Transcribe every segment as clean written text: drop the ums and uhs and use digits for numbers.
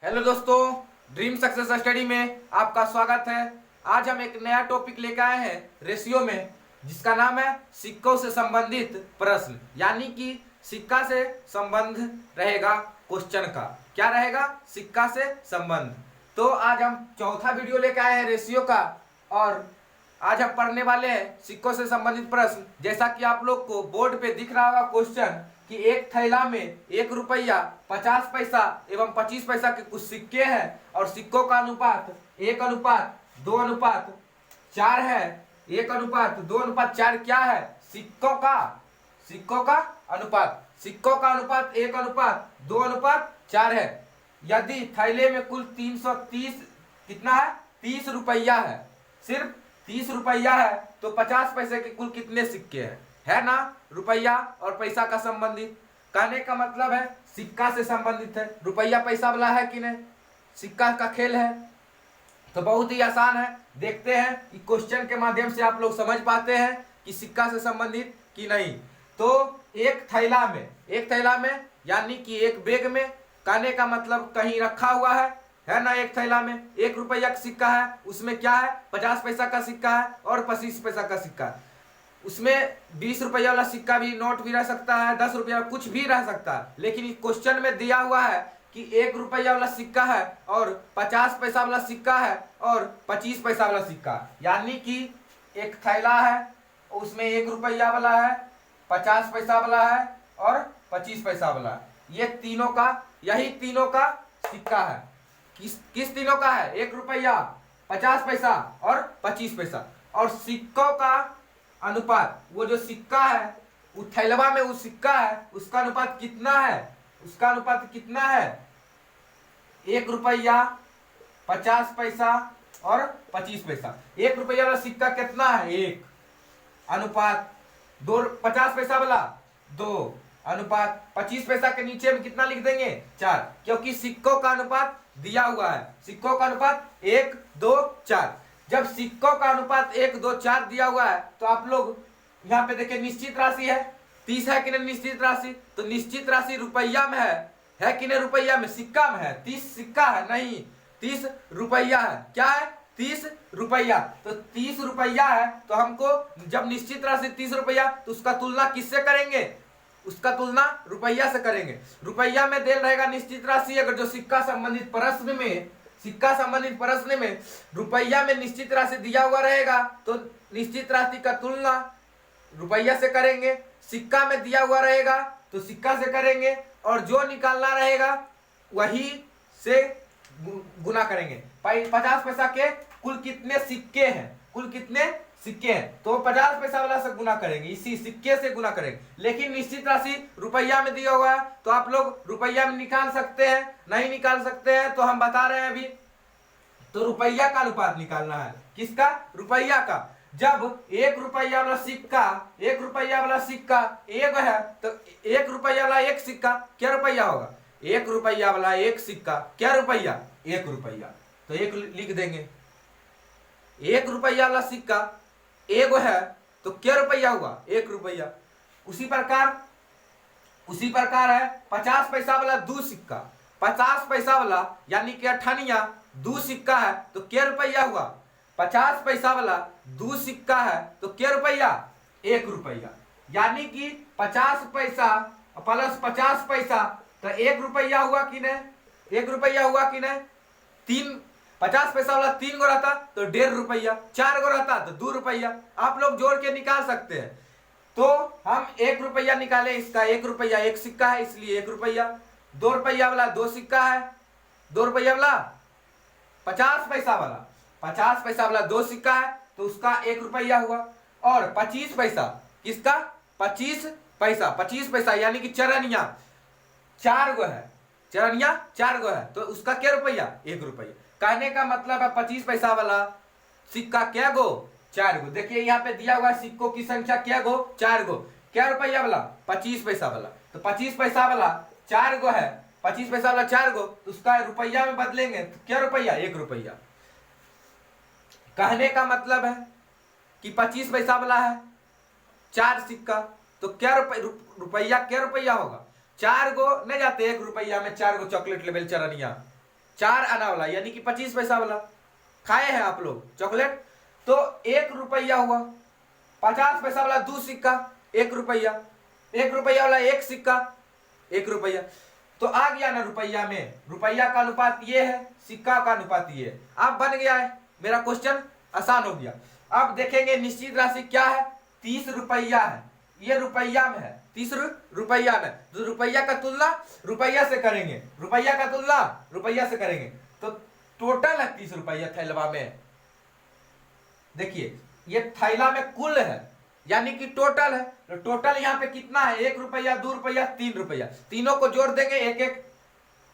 Hello दोस्तों, dream success study में आपका स्वागत है। आज हम एक नया टॉपिक लेकर आए हैं रेशियो में, जिसका नाम है सिक्कों से संबंधित प्रश्न। यानी कि सिक्का से संबंध रहेगा क्वेश्चन का। क्या रहेगा? सिक्का से संबंध। तो आज हम चौथा वीडियो लेकर आए हैं रेशियो का, और आज हम पढ़ने वाले हैं सिक्कों से संबंधित प्रश्न। जैसा कि आप लोग को बोर्ड पे दिख रहा होगा क्वेश्चन कि एक थैला में 1 रुपया, 50 पैसा एवं 25 पैसा के कुछ सिक्के हैं और सिक्कों का अनुपात 1:2:4 है। 1:2:4 क्या है? सिक्कों का अनुपात। सिक्कों का अनुपात 1:2:4 है। यदि थैले में कुल 330 कितना है? 30 रुपया है, सिर्फ 30 रुपया है, तो 50 पैसे के कुल कितने सिक्के हैं? है ना, रुपया और पैसा का संबंधित। कहने का मतलब है सिक्का से संबंधित है। रुपया पैसा वाला है कि नहीं? सिक्का का खेल है। तो बहुत ही आसान है। देखते हैं कि क्वेश्चन के माध्यम से आप लोग समझ पाते हैं कि सिक्का से संबंधित कि नहीं। तो एक थैला में यानी कि एक बैग में, कहने का मतलब कहीं रखा हुआ है ना। एक थैला में 1 रुपया का सिक्का है, उसमें क्या है? 50 पैसा का सिक्का है और 25 पैसा का सिक्का है। उसमें 20 रुपया वाला सिक्का भी, नोट भी रह सकता है, 10 रुपया, कुछ भी रह सकता है। लेकिन इस क्वेश्चन में दिया हुआ है कि 1 रुपया वाला सिक्का है और 50 पैसा वाला सिक्का है और 25 पैसा वाला सिक्का। यानी कि एक थैला है, उसमें 1 रुपया वाला है, 50 पैसा वाला है और 25 पैसा वाला है। ये तीनों का, यही तीनों का सिक्का है। किस तीनों का है? 1 रुपया, 50 पैसा और 25 पैसा। और सिक्कों का अनुपात, वो जो सिक्का है, वो थैलवा में वो सिक्का है, उसका अनुपात कितना है? उसका अनुपात कितना है? 1 रुपया, 50 पैसा और 25 पैसा। 1 रुपया वाला सिक्का कितना है? 1 अनुपात 2, 50 पैसा वाला 2 अनुपात 25 पैसा के नीचे में कितना लिख देंगे? 4, क्योंकि सिक्कों का अनुपात दिया हुआ है। सिक्कों का अनुपात 1, 2, 4। जब सिक्कों का अनुपात 1, 2, 4 दिया हुआ है, तो आप लोग यहाँ पे देखिए निश्चित राशि है 30 है कि नहीं? निश्चित राशि, तो निश्चित राशि रुपया में है कि नहीं? रुपया में, सिक्का में है। 30 सिक्का है नहीं, 30 रुपया है। क्या है? 30 रुपया। तो 30 रुपया है, तो हमको जब निश्चित राशि 30 रुपया, तो उसका तुलना किससे करेंगे? उसका तुलना रुपया से करेंगे। रुपया में देल रहेगा निश्चित राशि। अगर जो सिक्का संबंधित प्रश्न में रुपया में निश्चित राशि दिया हुआ रहेगा, तो निश्चित राशि का तुलना रुपया से करेंगे। सिक्का में दिया हुआ रहेगा तो सिक्का से करेंगे, और जो निकालना रहेगा वही से गुना करेंगे। 50 पैसा के कुल कितने सिक्के हैं? कुल कितने सिक्के हैं? तो 50 पैसा वाला से गुना करेंगे, इसी सिक्के से गुना करेंगे। लेकिन निश्चित राशि रुपया में दिया हुआ है, तो आप लोग रुपया में निकाल सकते हैं, नहीं निकाल सकते हैं तो हम बता रहे हैं अभी। तो रुपया का अनुपात निकालना है। किसका? रुपया का। जब 1 रुपया वाला सिक्का, 1 रुपया वाला सिक्का एक है, तो 1 रुपया वाला एक सिक्का क्या रुपया होगा? 1 रुपया वाला एक सिक्का क्या रुपया? 1 रुपया। तो 1 लिख देंगे। 1 रुपया वाला सिक्का एक है, तो क्या रुपया हुआ? 1 रुपया। उसी प्रकार है 50 पैसा वाला 2 सिक्का। 50 पैसा वाला यानी कि 98 2 सिक्का है, तो क्या रुपया हुआ? 50 पैसा वाला 2 सिक्का है, तो क्या रुपया? 1 रुपया। यानी कि 50 पैसा प्लस 50 पैसा, तो 1 रुपया हुआ कि नहीं? 1 रुपया हुआ कि नहीं? 50 पैसा वाला 3 गो रहता तो 1.5 रुपया, 4 गो रहता तो 2 रुपया। आप लोग जोड़ के निकाल सकते हैं। तो हम 1 रुपया निकाले, इसका 1 रुपया एक सिक्का है, इसलिए 1 रुपया। 2 रुपया वाला 2 सिक्का है, 2 रुपया वाला 50 पैसा वाला 2 सिक्का है, तो उसका 1 रुपया हुआ। और 25 पैसा, किसका? 25 पैसा यानी कि चरनिया 4 गो है, 4 गो है, तो उसका क्या रुपया? 1 रुपया। कहने का मतलब है 25 पैसा वाला सिक्का क्या गो? 4 गो। देखिए यहाँ पे दिया हुआ सिक्कों की संख्या क्या गो? 4 गो। क्या रुपया वाला? 25 पैसा वाला। तो 25 पैसा वाला 4 गो है, 25 पैसा वाला 4 गो, तो उसका रुपया में बदलेंगे तो क्या रुपया? 1 रुपया। कहने का मतलब है कि 25 पैसा वाला है 4 सिक्का, तो क्या रुपया क्या रुपया होगा? 4 गो नहीं जाते 1 रुपया में, 4 गो चॉकलेट लेवल चरनिया, 4 आना वाला यानी कि 25 पैसा वाला खाए हैं आप लोग चॉकलेट, तो 1 रुपया हुआ। 50 पैसा वाला 2 सिक्का 1 रुपया, 1 रुपया वाला 1 सिक्का 1 रुपया। तो आ गया ना रुपया में, रुपया का अनुपात ये है, सिक्का का अनुपात ये है। अब बन गया है मेरा क्वेश्चन, आसान हो गया। अब देखेंगे निश्चित राशि क्या है, 30 रुपया है, ये रुपया में है, 30 रुपया में, तो रुपया का तुलना रुपया से करेंगे, रुपया का तुलना रुपया से करेंगे, तो टोटल है 30 रुपया थैलवा में। देखिए ये थैला में कुल है यानी कि टोटल है, तो टोटल यहाँ पे कितना है, 1 रुपया 2 रुपया 3 रुपया, तीनों को जोड़ देंगे 1 1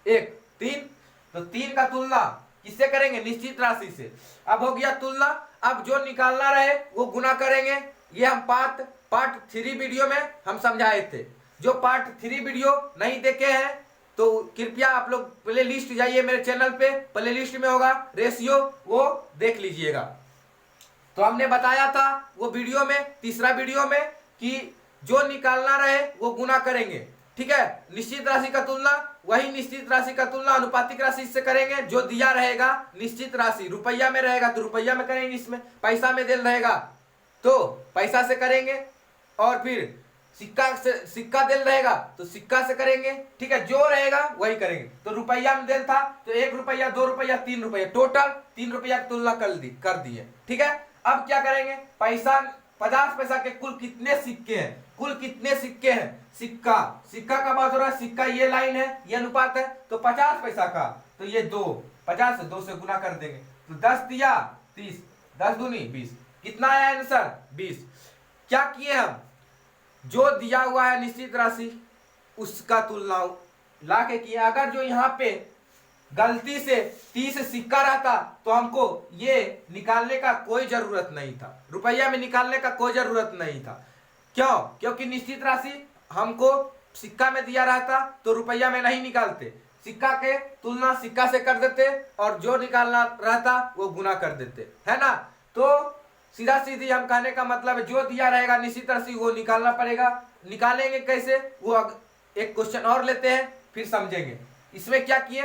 1 3, तो 3 का तुलना किससे करेंगे, निश्चित राशि से। अब हो गया तुलना, अब जो निकालना रहे वो गुना करेंगे। ये हम पार्ट 3 वीडियो में हम समझाए थे। जो पार्ट 3 वीडियो नहीं देखे हैं तो कृपया आप लोग प्ले लिस्ट जाइए मेरे चैनल पे, प्ले लिस्ट में होगा रेशियो, वो देख लीजिएगा। तो हमने बताया था वो वीडियो में, तीसरा वीडियो में, कि जो निकालना रहे वो गुना करेंगे, ठीक है। निश्चित राशि का तुलना, वही निश्चित राशि का तुलना अनुपातिक राशि से करेंगे। जो दिया रहेगा निश्चित राशि रुपया में रहेगा तो रुपया में करेंगे, इसमें पैसा में दिल रहेगा तो पैसा से करेंगे, और फिर सिक्का दिल रहेगा तो सिक्का से करेंगे, ठीक है। जो रहेगा वही करेंगे। तो रुपया में दिल था तो 1 रुपया 2 रुपया 3 रुपया, टोटल 3 रुपया की तुलना कर दिए, ठीक है। अब क्या करेंगे, पैसा 50 पैसा के कुल कितने सिक्के हैं, कुल कितने सिक्के हैं, सिक्का का बात हो रहा है, सिक्का ये लाइन है, ये अनुपात है, तो 50 पैसा का, तो ये 2, 50 से 2 से गुना कर देंगे, तो 10 दिया 30, 10 दूनी 20, कितना आया आंसर 20। क्या किए हम, जो दिया हुआ है निश्चित राशि उसका तुलना ला के किया। अगर जो यहाँ पे गलती से 30 सिक्का रहता तो हमको ये निकालने का कोई जरूरत नहीं था, रुपया में निकालने का कोई जरूरत नहीं था। क्यों, क्योंकि निश्चित राशि हमको सिक्का में दिया रहता तो रुपया में नहीं निकालते, सिक्का के तुलना सिक्का से कर देते और जो निकालना रहता वो गुना कर देते, है ना। तो सीधा सीधी हम कहने का मतलब है जो दिया रहेगा निश्चित राशि वो निकालना पड़ेगा। निकालेंगे कैसे, वो एक क्वेश्चन और लेते हैं फिर समझेंगे। इसमें क्या किए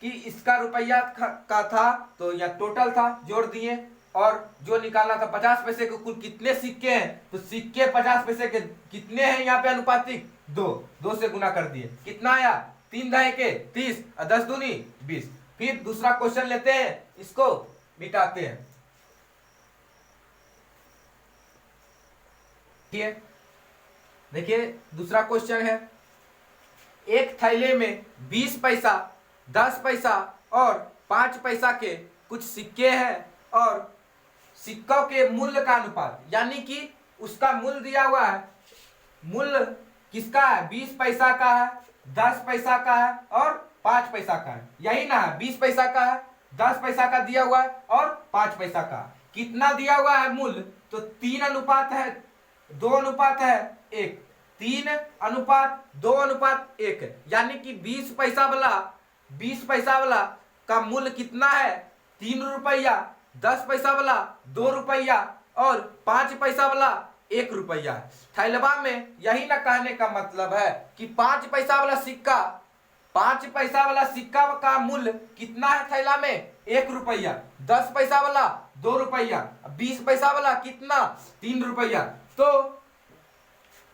कि इसका रुपया का था तो यहाँ टोटल था, जोड़ दिए, और जो निकालना था 50 पैसे के कुल कितने सिक्के हैं, तो सिक्के 50 पैसे के कितने हैं यहाँ पे अनुपातिक 2 से गुना कर दिए, कितना आया 3 दाएं के 30 और 10 दूनी 20। फिर दूसरा क्वेश्चन लेते हैं, इसको मिटाते हैं, ठीक है। देखिए दूसरा क्वेश्चन है, एक थैले में 20 पैसा 10 पैसा और 5 पैसा के कुछ सिक्के हैं और सिक्कों के मूल्य का अनुपात, यानी कि उसका मूल्य दिया हुआ है, मूल्य किसका है, 20 पैसा का है, 10 पैसा का है और 5 पैसा का है, यही ना है, 20 पैसा का है, 10 पैसा का दिया हुआ है और 5 पैसा का। कितना दिया हुआ है मूल्य, तो 3 अनुपात है 2 अनुपात है 1, 3 अनुपात 2 अनुपात 1 है, यानी कि 20 पैसा वाला का मूल्य कितना है 3 रुपया, 10 पैसा वाला 2 रुपया और 5 पैसा वाला 1 रुपया है। थैलवा में यही ना कहने का मतलब है कि 5 पैसा वाला सिक्का का मूल्य कितना है थैला में 1 रुपया, 10 पैसा वाला 2 रुपया, 20 पैसा वाला कितना 3 रुपया। तो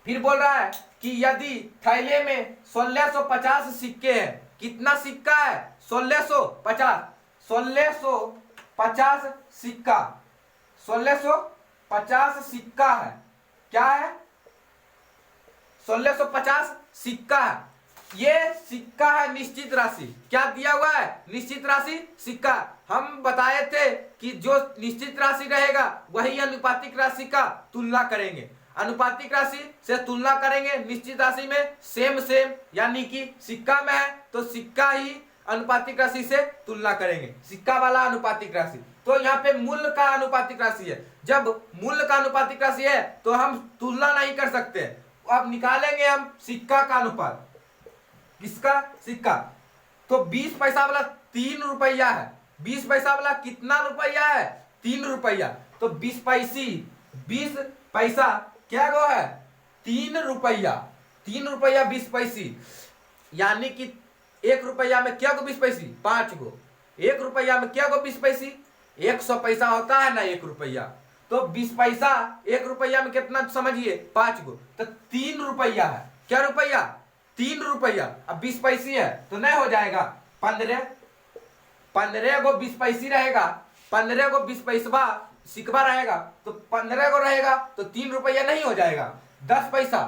फिर बोल रहा है कि यदि थैले में 1650 सिक्के हैं, कितना सिक्का है 1650 सिक्का, 1650 सिक्का है, क्या है 1650 सिक्का है, ये सिक्का है निश्चित राशि। क्या दिया हुआ है, निश्चित राशि सिक्का। हम बताए थे कि जो निश्चित राशि रहेगा वही अनुपातिक राशि का तुलना करेंगे, अनुपातिक राशि से तुलना करेंगे निश्चित राशि में सेम, यानी कि सिक्का में है तो सिक्का ही अनुपातिक राशि से तुलना करेंगे, सिक्का वाला अनुपातिक राशि। तो यहाँ पे मूल्य का अनुपातिक राशि है, जब मूल्य का अनुपातिक राशि है तो हम तुलना नहीं कर सकते। अब निकालेंगे हम सिक्का का अनुपात, किसका, सिक्का। तो 20 पैसा वाला 3 रुपया है, 20 पैसा वाला कितना रुपया है 3 रुपया, तो 20 पैसा क्या गो है 3 रुपया, 3 रुपया 20 पैसे, यानी कि एक रुपया में क्या गो 20 पैसे? 5 गो। एक रुपया में क्या गो 20 पैसे? 100 पैसा होता है ना एक रुपया, तो 20 पैसा एक रुपया में कितना समझिए? 5 गो, तो 3 रुपया है। क्या रुपया? 3 रुपया। अब 20 पैसे है तो नहीं हो जाएगा? 15 गो 20 पैसे रहेगा, 15 गो 20 पैसवा सिक्का रहेगा, तो 15 गो रहेगा तो 3 रुपया नहीं हो जाएगा? 10 पैसा,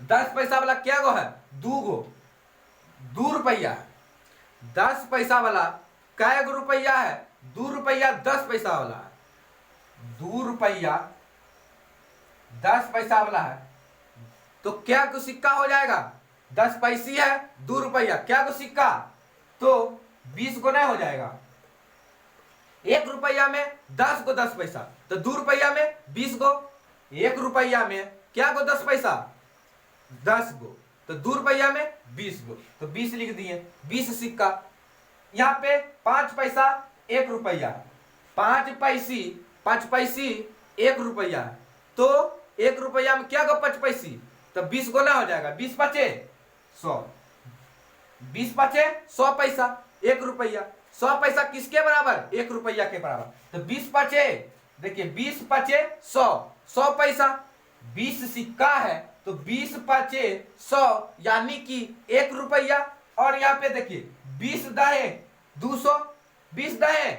10 पैसा वाला क्या गो है? 2 गो, 2 रुपया है। 10 पैसा वाला कै गो रुपया है? 2 रुपया 10 पैसा वाला है। 2 रुपया 10 पैसा वाला है, तो क्या को सिक्का हो जाएगा? 10 पैसे है, 2 रुपया, क्या को सिक्का? तो 20 को नहीं हो जाएगा? एक रुपया में 10 गो 10 पैसा, तो 2 रुपया में 20 गो, एक रुपया में क्या गो 10 पैसा? 10 गो, तो 2 रुपया में 20 गो, तो 20 लिख दिए। 20 सिक्का। यहाँ पे 5 पैसा 1 रुपया, 5 पैसे 1 रुपया, तो 1 रुपया में क्या गो 5 पैसे? तो 20 गो ना हो जाएगा? 20 पचे 100, 20 पचे 100 पैसा 1 रुपया। 100 पैसा किसके बराबर? 1 रुपया के बराबर। तो 20 पचे, देखिए 20 पचे 100, 100 पैसा, 20 सिक्का है तो 20 पचे 100 यानी कि 1 रुपया। और यहाँ पे देखिए 20 दहे 200, 20 दहे,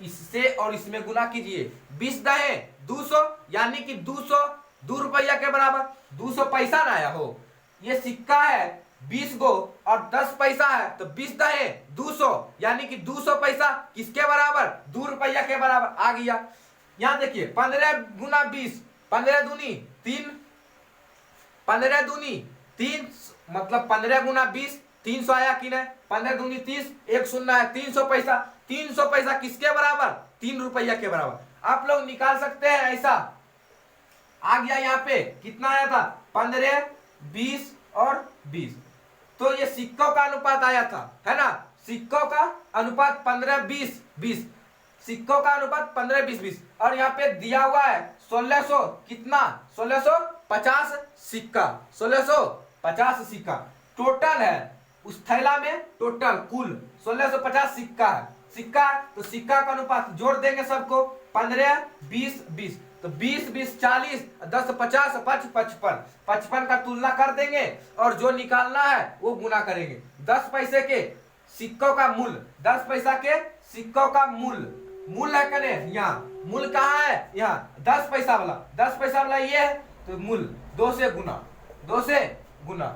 इससे और इसमें गुना कीजिए, 20 दहे 200 यानी कि 200 2 रुपया के बराबर। 200 पैसा ना आया हो, ये सिक्का है 20 गो और 10 पैसा है, तो 20 दहे 200 यानी कि 200 पैसा किसके बराबर? 2 रुपया के बराबर आ गया। यहाँ देखिए 15 गुना 20, 15 दूनी 3, 15 दूनी 3, मतलब 15 गुना 20 300 आया कि नहीं? 15 दूनी 30, 1 शून्य है, 300 पैसा। 300 पैसा किसके बराबर? 3 रुपया के बराबर। आप लोग निकाल सकते हैं ऐसा। आ गया यहाँ पे कितना आया था? 15, 20 और 20, तो ये सिक्कों का अनुपात आया था, है ना? सिक्कों का अनुपात 15, 20, 20, सिक्कों का अनुपात 15, 20, 20। और यहाँ पे दिया हुआ है 1600, कितना? 1650 सिक्का, 1650 सिक्का टोटल है उस थैला में। टोटल कुल 1650 सिक्का है। सिक्का तो सिक्का का अनुपात जोड़ देंगे सबको, 15, 20, 20, तो 20, 20, 40, 10, 50, 55, 55 का तुलना कर देंगे और जो निकालना है वो गुना करेंगे। 10 पैसे के सिक्कों का मूल्य, 10 पैसा के सिक्कों का मूल्य है कने? यहाँ मूल्य कहाँ है? यहाँ 10 पैसा वाला, 10 पैसा वाला ये है, तो मूल्य 2 से गुना, 2 से गुना।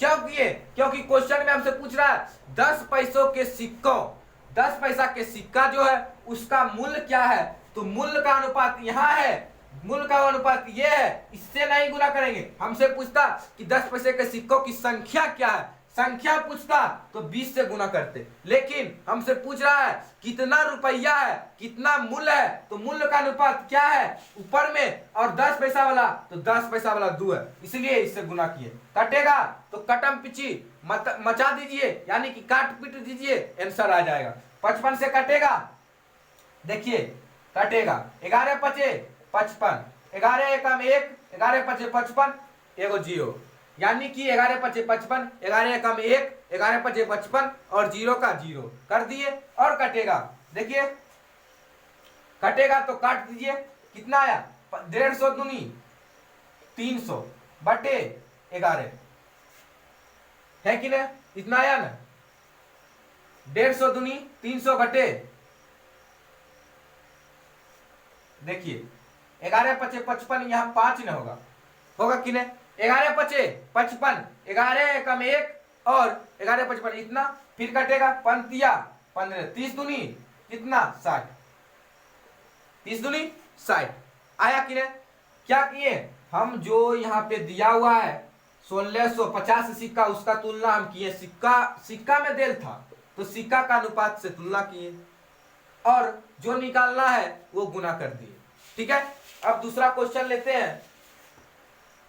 क्यों किए? क्योंकि क्वेश्चन में हमसे पूछ रहा है 10 पैसों के सिक्कों, 10 पैसा के सिक्का जो है उसका मूल्य क्या है, तो मूल्य का अनुपात यहाँ है, मूल्य का अनुपात ये है, इससे नहीं गुना करेंगे। हमसे पूछता कि 10 पैसे के सिक्कों की संख्या क्या है, संख्या पूछता तो 20 से गुना करते, लेकिन हमसे पूछ रहा है कितना रुपया है, कितना मूल्य है, तो मूल्य का अनुपात क्या है ऊपर में, और 10 पैसा वाला तो 10 पैसा वाला 2 है, इसलिए इससे गुना किए। कटेगा तो कटम पिची मचा दीजिए, यानी कि काट पीट दीजिए, आंसर आ जाएगा। 55 से कटेगा, देखिए कटेगा 11 पचे 55, 11 एकम 1, 11 पचे 55, एगो 0, यानी कि 11 पचे 55, 11 एकम 1, 11 पचे 55 और 0 का 0 कर दिए। और कटेगा, देखिए कटेगा तो काट दीजिए, कितना आया? 150 दूनी 300 बटे 11, है कि नहीं? इतना आया ना? 150 दूनी 300 बटे, देखिए 11 पचे 55, यहाँ 5 न होगा, होगा कि नहीं? 11 पचे 55, 11 एकम 1 और 11 55, इतना, फिर कटेगा 15 15, 30 दूनी कितना? 60, 30 दूनी 60 आया कि नहीं? क्या किए हम? जो यहाँ पे दिया हुआ है 1650 सिक्का, उसका तुलना हम किए, सिक्का में देल था तो सिक्का का अनुपात से तुलना किए और जो निकालना है वो गुना कर दिए। ठीक है, अब दूसरा क्वेश्चन लेते हैं,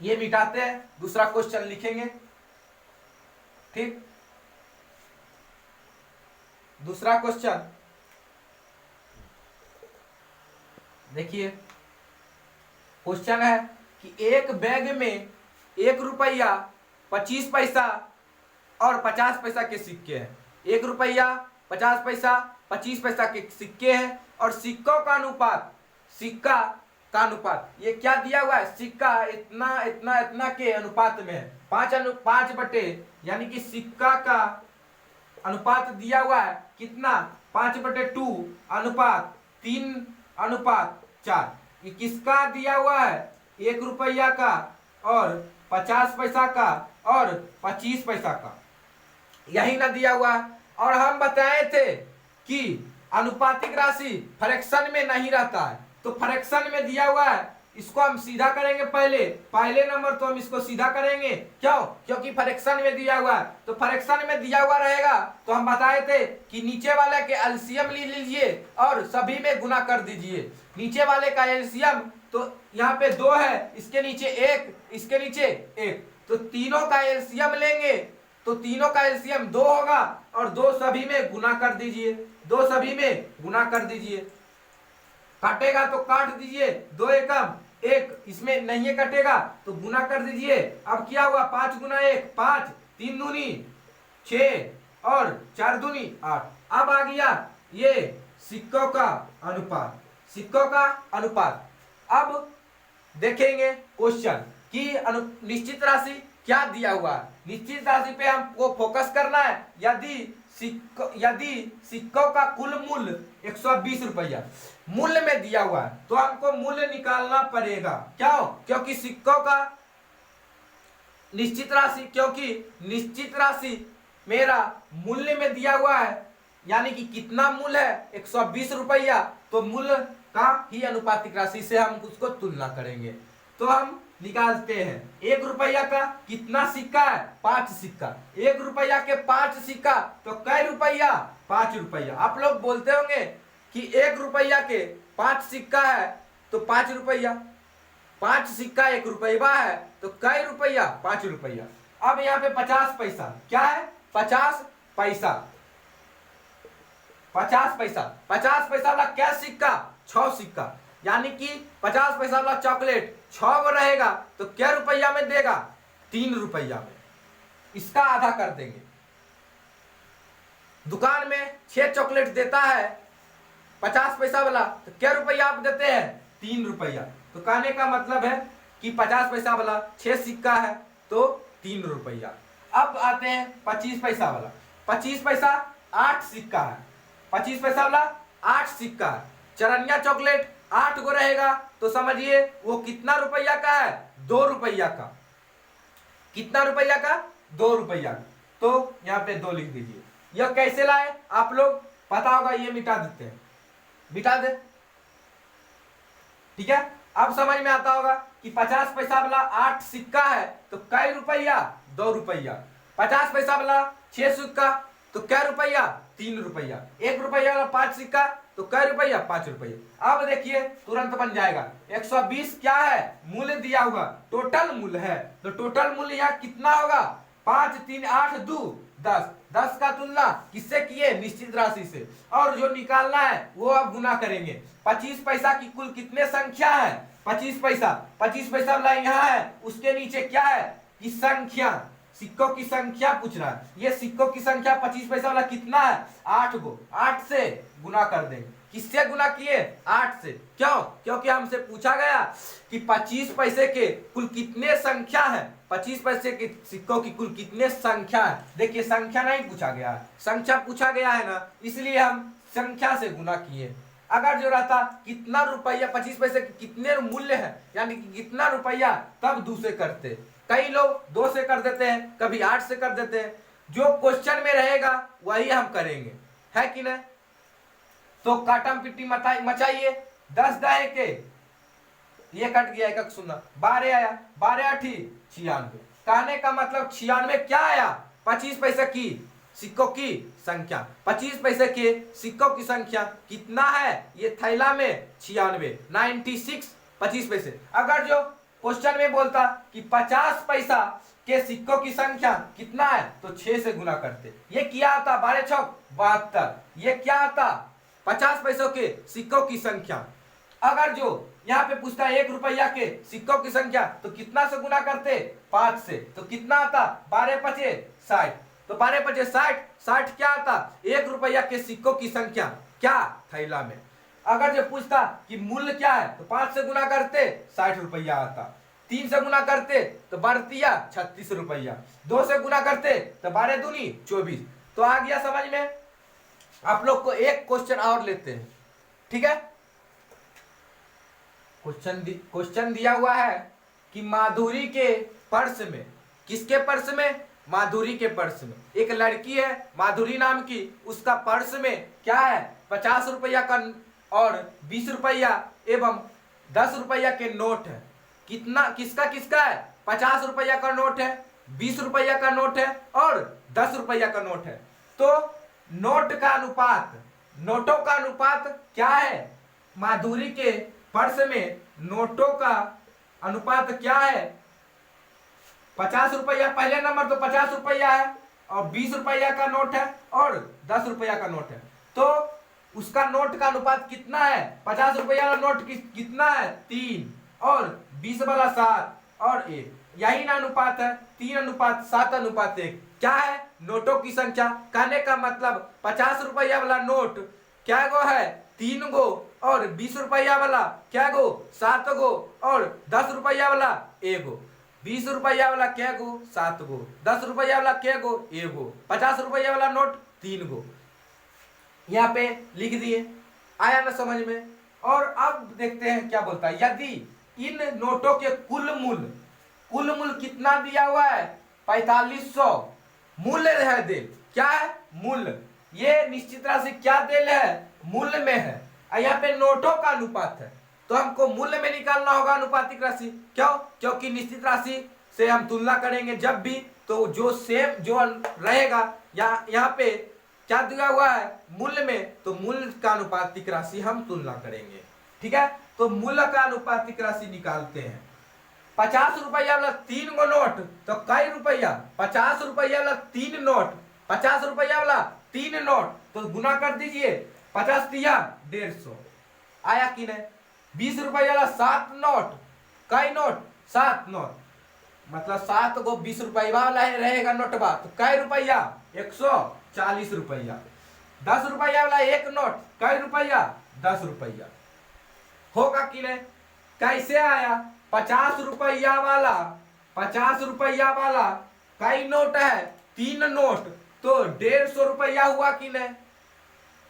ये मिटाते हैं, दूसरा क्वेश्चन लिखेंगे। ठीक, दूसरा क्वेश्चन देखिए, क्वेश्चन है कि एक बैग में 1 रुपया 25 पैसा और 50 पैसा के सिक्के हैं। 1 रुपया, 50 पैसा, 25 पैसा के सिक्के हैं और सिक्कों का अनुपात, सिक्का का अनुपात ये क्या दिया हुआ है, सिक्का इतना इतना इतना के अनुपात में है। 5 बटे यानी कि सिक्का का अनुपात दिया हुआ है कितना, 5/2 अनुपात 3:4। ये किसका दिया हुआ है, 1 रुपया का और 50 पैसा का और 25 पैसा का, यही ना दिया हुआ है। और हम बताए थे कि अनुपातिक राशि फ्रैक्शन में नहीं रहता है, तो फ्रैक्शन में दिया हुआ है, इसको हम सीधा करेंगे। पहले नंबर तो हम इसको सीधा करेंगे, क्यों, क्योंकि फ्रैक्शन में दिया हुआ है। तो फ्रैक्शन में दिया हुआ रहेगा तो हम बताए थे कि नीचे वाले के एलसीएम ले लीजिए और सभी में गुना कर दीजिए। नीचे वाले का एलसीएम तो यहाँ पे 2 है, इसके नीचे 1, इसके नीचे 1, तो तीनों का एलसीएम लेंगे तो तीनों का एलसीएम 2 होगा और 2 सभी में गुना कर दीजिए, 2 सभी में गुना कर दीजिए। काटेगा तो काट दीजिए, 2 एकम 1, इसमें नहीं कटेगा तो गुना कर दीजिए। अब क्या हुआ, 5 गुना 1 5, 3 दूनी 6 और 4 दूनी 8। अब आ गया ये सिक्कों का अनुपात, सिक्कों का अनुपात। अब देखेंगे क्वेश्चन कि निश्चित राशि क्या दिया हुआ है। निश्चित राशि पे हमको फोकस करना है। यदि सिक्कों का कुल मूल्य 120 रुपया मूल्य में दिया हुआ है तो हमको मूल्य निकालना पड़ेगा, क्यों, क्योंकि सिक्कों का निश्चित राशि, क्योंकि निश्चित राशि मेरा मूल्य में दिया हुआ है, यानी कि कितना मूल्य है 120 रुपया, तो मूल्य का ही अनुपातिक राशि से हम उसको तुलना करेंगे। तो हम निकालते हैं 1 रुपया का कितना सिक्का है, 5 सिक्का। 1 रुपया के 5 सिक्का तो कै रुपया, 5 रुपया। आप लोग बोलते होंगे कि 1 रुपया के 5 सिक्का है तो 5 रुपया, 5 सिक्का 1 रुपया है तो कै रुपया, 5 रुपया। अब यहाँ पे 50 पैसा क्या है, 50 पैसा, 50 पैसा, 50 पैसा वाला क्या सिक्का, 6 सिक्का, यानी कि 50 पैसा वाला चॉकलेट 6 गो रहेगा तो क्या रुपया में देगा, 3 रुपया में। इसका आधा कर देंगे। दुकान में 6 चॉकलेट देता है 50 पैसा वाला तो क्या रुपया आप देते हैं, 3 रुपया। तो कहने का मतलब है कि 50 पैसा वाला 6 सिक्का है तो 3 रुपया। अब आते हैं 25 पैसा वाला। 25 पैसा 8 सिक्का है, 25 पैसा वाला 8 सिक्का है। चरनिया चॉकलेट 8 गो रहेगा तो समझिए वो कितना रुपया का है, 2 रुपया का। कितना रुपया का, 2 रुपया। तो यहाँ पे 2 लिख दीजिए। यह कैसे लाए आप लोग पता होगा, ये मिटा देते हैं, मिटा दे, ठीक है। अब समझ में आता होगा कि 50 पैसा वाला 8 सिक्का है तो कै रुपया, 2 रुपया। 50 पैसा वाला 6 सिक्का तो क्या रुपया, 3 रुपया। 1 रुपया वाला 5 सिक्का तो कै रुपया, 5 रुपया। अब देखिए तुरंत बन जाएगा। 120 क्या है, मूल्य दिया हुआ, टोटल मूल्य है, तो टोटल मूल्य यहाँ कितना होगा, 5 3 8 2 10। 10 का तुलना किससे किए, निश्चित राशि से, और जो निकालना है वो अब गुना करेंगे। 25 पैसा की कुल कितने संख्या है, 25 पैसा, 25 पैसा वाला यहाँ है, उसके नीचे क्या है कि संख्या, सिक्कों की संख्या पूछ रहा है। ये सिक्कों की संख्या 25 पैसा वाला कितना है, 8 गो। 8 से गुना कर देंगे। किससे गुना किए, 8 से। क्यों, क्योंकि हमसे पूछा गया कि 25 पैसे के कुल कितने संख्या है, 25 पैसे के सिक्कों की कुल कितने संख्या है। देखिए संख्या नहीं पूछा गया है, संख्या पूछा गया है ना, इसलिए हम संख्या से गुना किए। अगर जो रहता कितना रुपया, 25 पैसे के कितने मूल्य है, यानी कि कितना रुपया, तब 2 से करते। कई लोग 2 से कर देते हैं, कभी 8 से कर देते हैं। जो क्वेश्चन में रहेगा वही हम करेंगे, है कि नहीं। तो काटम पिट्टी मचाइए। 10 दाए के, ये कट गया, एक सुना, 12 आया, 12 8 96। कहने का मतलब 96 क्या आया, 25 पैसे की सिक्कों की संख्या। 25 पैसे के सिक्कों की संख्या कितना है, ये थैला में 96, 96 25 पैसे। अगर जो क्वेश्चन में बोलता कि 50 पैसा के सिक्कों की संख्या कितना है तो 6 से गुना करते। ये क्या आता, 12 6 72। ये क्या आता, 50 पैसों के सिक्कों की संख्या। अगर जो यहाँ पे पूछता है 1 रुपया के सिक्कों की संख्या तो कितना से गुना करते, 5 से, तो कितना आता, 12 5 60। तो 12×5 60 क्या आता, 1 रुपया के सिक्कों की संख्या क्या थैला में। अगर जो पूछता कि मूल्य क्या है तो 5 से गुना करते 60 रुपया आता, 3 से गुना करते तो बढ़तिया 36 रुपया, 2 से गुना करते तो 12 दूनी 24। तो आ गया समझ में। आप लोग को एक क्वेश्चन और लेते हैं, ठीक है। क्वेश्चन दिया हुआ है कि माधुरी के पर्स में, किसके पर्स में, माधुरी के पर्स में एक लड़की है माधुरी नाम की, उसका पर्स में क्या है 50 रुपया का और 20 रुपया एवं 10 रुपया के नोट है। कितना, किसका किसका है, 50 रुपया का नोट है, 20 रुपया का नोट है और 10 रुपया का नोट है। तो नोट का अनुपात, नोटों का अनुपात क्या है, माधुरी के पर्स में नोटों का अनुपात क्या है, 50 रुपया पहले नंबर तो 50 रुपया है और 20 रुपया का नोट है और 10 रुपया का नोट है। तो उसका नोट का अनुपात कितना है, 50 रुपया वाला नोट कितना है 3 और 20 वाला 7 और 1, यही ना अनुपात है 3:7:1। क्या है, नोटों की संख्या। कहने का मतलब 50 रुपया वाला नोट क्या गो है 3 गो और 20 रुपया वाला क्या गो 7 गो और 10 रुपया वाला 1 गो। 20 रुपया वाला क्या गो 7 गो, 10 रुपया वाला क्या गो 1 गो, 50 रुपया वाला नोट 3 गो। यहाँ पे लिख दिए, आया ना समझ में। और अब देखते हैं क्या बोलता है, यदि इन नोटों के कुल मूल्य कितना दिया हुआ है 4500 मूल्य है दे, क्या है मूल्य, ये निश्चित राशि क्या देल है मूल्य में है। यहाँ पे नोटों का अनुपात है तो हमको मूल्य में निकालना होगा अनुपातिक राशि। क्यों, क्योंकि निश्चित राशि से हम तुलना करेंगे जब भी, तो जो सेम जो रहेगा यहाँ पे क्या दिया हुआ है मूल्य में, तो मूल्य का अनुपातिक राशि हम तुलना करेंगे, ठीक है। तो मूल्य का अनुपातिक राशि निकालते हैं। 50 रुपया वाला 3 गो नोट तो कई रुपया, 50 रुपया वाला 3 नोट, 50 रुपया वाला 3 नोट तो गुना कर दीजिए, 50 दिया 150, आया कि नहीं। 20 रुपया वाला 7 नोट, कई नोट 7 नोट, मतलब 7 गो 20 रुपया वाला रहेगा नोटबा तो कई रुपया 140 रुपया। 10 रुपया वाला 1 नोट कई रुपया 10 रुपया, होगा कि नहीं। कैसे आया, 50 रुपया वाला, 50 रुपया वाला कई नोट है 3 नोट तो 150 रुपया हुआ कि नहीं।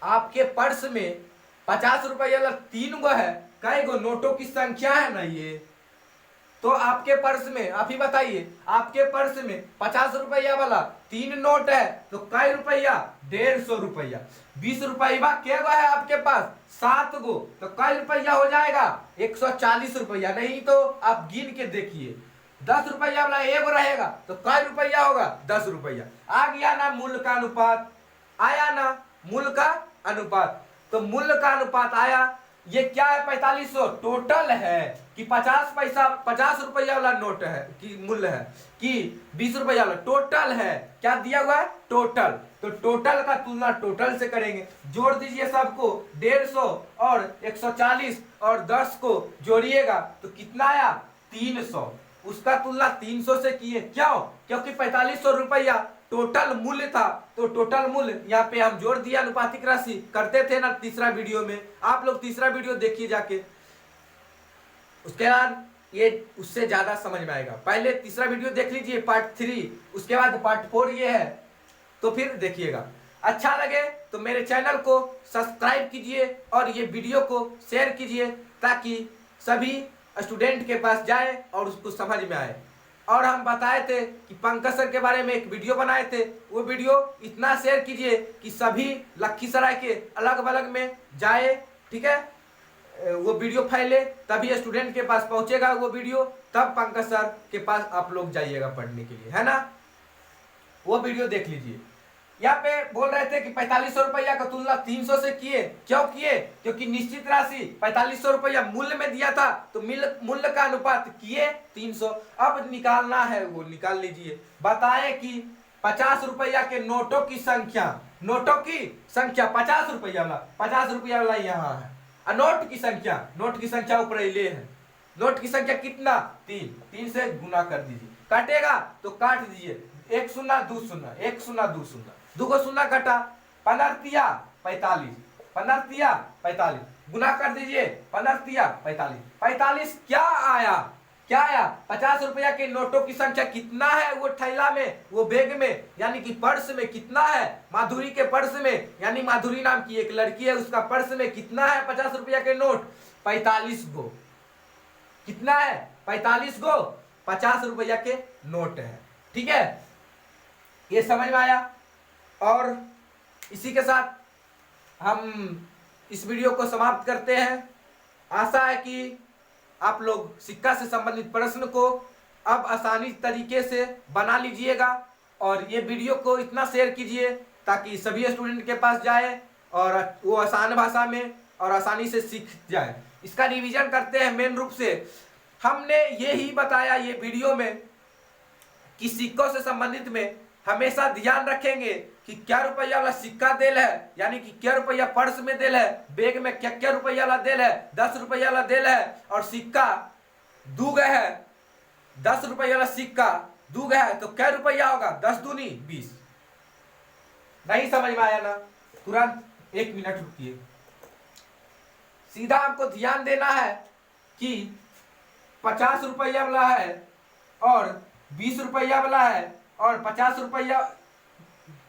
आपके पर्स में 50 रुपया वाला 3 गो है, कई गो नोटों की संख्या है ना ये, तो आपके पर्स में आप ही बताइए, आपके पर्स में 50 रुपया वाला 3 नोट है तो कई रुपया 150 रुपया। 20 रुपया क्या गो है आपके पास 7 गो तो कई रुपया हो जाएगा 140 रुपया, नहीं तो आप गिन के देखिए। 10 रुपया वाला 1 रहेगा तो कई रुपया होगा 10 रुपया। आ गया ना मूल्य का अनुपात, आया ना मूल्य का अनुपात। तो मूल्य का अनुपात आया, ये क्या है 4500 टोटल है कि 50 रुपया वाला नोट है कि मूल्य है कि 20 रुपया वाला टोटल है, क्या दिया हुआ है टोटल। तो टोटल का तुलना टोटल से करेंगे, जोड़ दीजिए सबको 150 और 140 और 10 को जोड़िएगा तो कितना आया 300, उसका तुलना 300 से किए। क्यों, क्योंकि 4500 रुपया टोटल मूल्य था तो टोटल मूल्य यहाँ पे हम जोड़ दिया अनुपातिक राशि, करते थे ना तीसरा वीडियो में, आप लोग तीसरा वीडियो देखिए जाके, उसके बाद ये उससे ज्यादा समझ में आएगा। पहले तीसरा वीडियो देख लीजिए पार्ट 3, उसके बाद पार्ट 4 ये है, तो फिर देखिएगा। अच्छा लगे तो मेरे चैनल को सब्सक्राइब कीजिए और ये वीडियो को शेयर कीजिए ताकि सभी स्टूडेंट के पास जाए और उसको समझ में आए। और हम बताए थे कि पंकज सर के बारे में एक वीडियो बनाए थे, वो वीडियो इतना शेयर कीजिए कि सभी लखीसराय के अलग अलग में जाए, ठीक है, वो वीडियो फैले, तभी स्टूडेंट के पास पहुंचेगा वो वीडियो, तब पंकज सर के पास आप लोग जाइएगा पढ़ने के लिए, है ना। वो वीडियो देख लीजिए। यहाँ पे बोल रहे थे कि 4500 रुपया का तुलना 300 से किए, क्यों किए, क्योंकि निश्चित राशि 4500 रुपया मूल्य में दिया था तो मूल्य का अनुपात किए 300। अब निकालना है वो निकाल लीजिए। बताए कि 50 रुपया के नोटों की संख्या, नोटों की संख्या 50 रुपया वाला, 50 रुपया वाला यहाँ है, और नोट की संख्या ऊपर ले है। नोट की संख्या कितना 3 से गुना कर दीजिए, काटेगा तो काट दीजिए, एक शून्य दो शून्य, एक शून्य दो शून्य, दो शून्य घटा, 15 तिया 45, 15 तिया 45, गुना कर दीजिए, 15 तिया 45, 45 क्या आया, क्या आया, 50 रुपया के नोटों की संख्या कितना है वो थैला में, वो बैग में, यानी कि पर्स में कितना है, माधुरी के पर्स में, यानी माधुरी नाम की एक लड़की है उसका पर्स में कितना है 50 रुपया के नोट, 45 गो, कितना है 45 गो 50 रुपया के नोट है। ठीक है, ये समझ में आया। और इसी के साथ हम इस वीडियो को समाप्त करते हैं। आशा है कि आप लोग सिक्का से संबंधित प्रश्न को अब आसानी तरीके से बना लीजिएगा और ये वीडियो को इतना शेयर कीजिए ताकि सभी स्टूडेंट के पास जाए और वो आसान भाषा में और आसानी से सीख जाए। इसका रिवीजन करते हैं। मेन रूप से हमने ये ही बताया ये वीडियो में कि सिक्कों से संबंधित में हमेशा ध्यान रखेंगे कि क्या रुपया वाला सिक्का देल है, यानी कि क्या रुपया पर्स में देल है, बैग में क्या क्या रुपया वाला देल है, 10 रुपया वाला देल है और सिक्का दू गए है, 10 रुपया वाला सिक्का दू गए है तो क्या रुपया होगा, 10 दूनी 20। नहीं समझ में आया ना, तुरंत 1 मिनट रुकिए। सीधा आपको ध्यान देना है कि 50 रुपया वाला है और 20 रुपया वाला है और 50 रुपया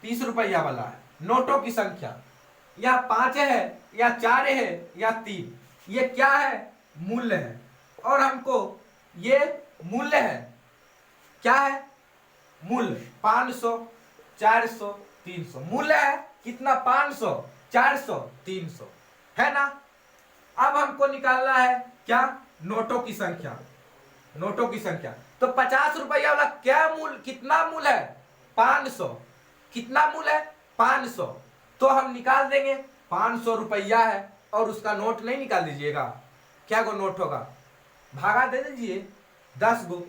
30 रुपया वाला है, नोटों की संख्या या 5 है या 4 है या 3, ये क्या है, मूल्य है। और हमको ये मूल्य है, क्या है, मूल्य 500 400 300, मूल्य है कितना, 500 400 300 है ना। अब हमको निकालना है क्या, नोटों की संख्या, नोटों की संख्या। तो 50 रुपया वाला क्या मूल्य, कितना मूल्य है, 500, कितना मूल्य है 500, तो हम निकाल देंगे 500 रुपया है और उसका नोट नहीं निकाल दीजिएगा, क्या गो नोट होगा, भागा दे दीजिए 10 गो,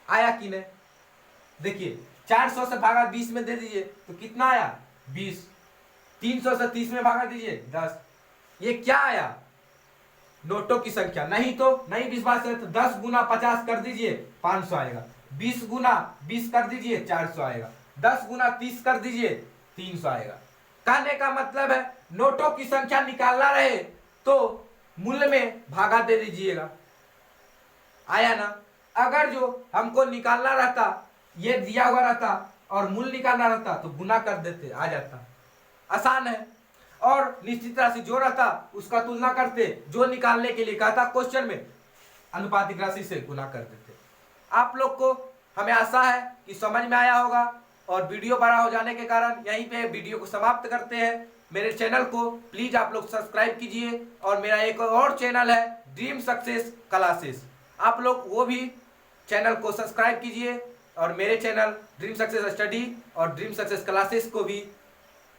आया कि नहीं। देखिए 400 से भागा 20 में दे दीजिए तो कितना आया 20, 300 से 30 में भागा दीजिए 10, ये क्या आया, नोटों की संख्या। नहीं तो नहीं विश्वास है तो 10 गुना 50 कर दीजिए 500 आएगा, 20 गुना 20 कर दीजिए 400 आएगा, 10 गुना 30 कर दीजिए 300 आएगा। कहने का मतलब है नोटों की संख्या निकालना रहे तो मूल्य में भागा दे दीजिएगा, आया ना। अगर जो हमको निकालना रहता, ये दिया हुआ रहता और मूल्य निकालना रहता तो गुना कर देते, आ जाता, आसान है। और निश्चित राशि जो रहता उसका तुलना करते, जो निकालने के लिए कहता क्वेश्चन में अनुपातिक राशि से गुना कर देते। आप लोग को हमें आशा है कि समझ में आया होगा और वीडियो बड़ा हो जाने के कारण यहीं पे वीडियो को समाप्त करते हैं। मेरे चैनल को प्लीज आप लोग सब्सक्राइब कीजिए और मेरा एक और चैनल है ड्रीम सक्सेस क्लासेस, आप लोग वो भी चैनल को सब्सक्राइब कीजिए और मेरे चैनल ड्रीम सक्सेस स्टडी और ड्रीम सक्सेस क्लासेस को भी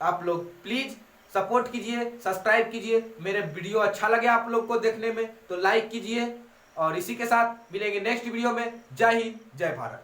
आप लोग प्लीज सपोर्ट कीजिए, सब्सक्राइब कीजिए। मेरे वीडियो अच्छा लगे आप लोग को देखने में तो लाइक कीजिए और इसी के साथ मिलेंगे नेक्स्ट वीडियो में। जय हिंद, जय भारत।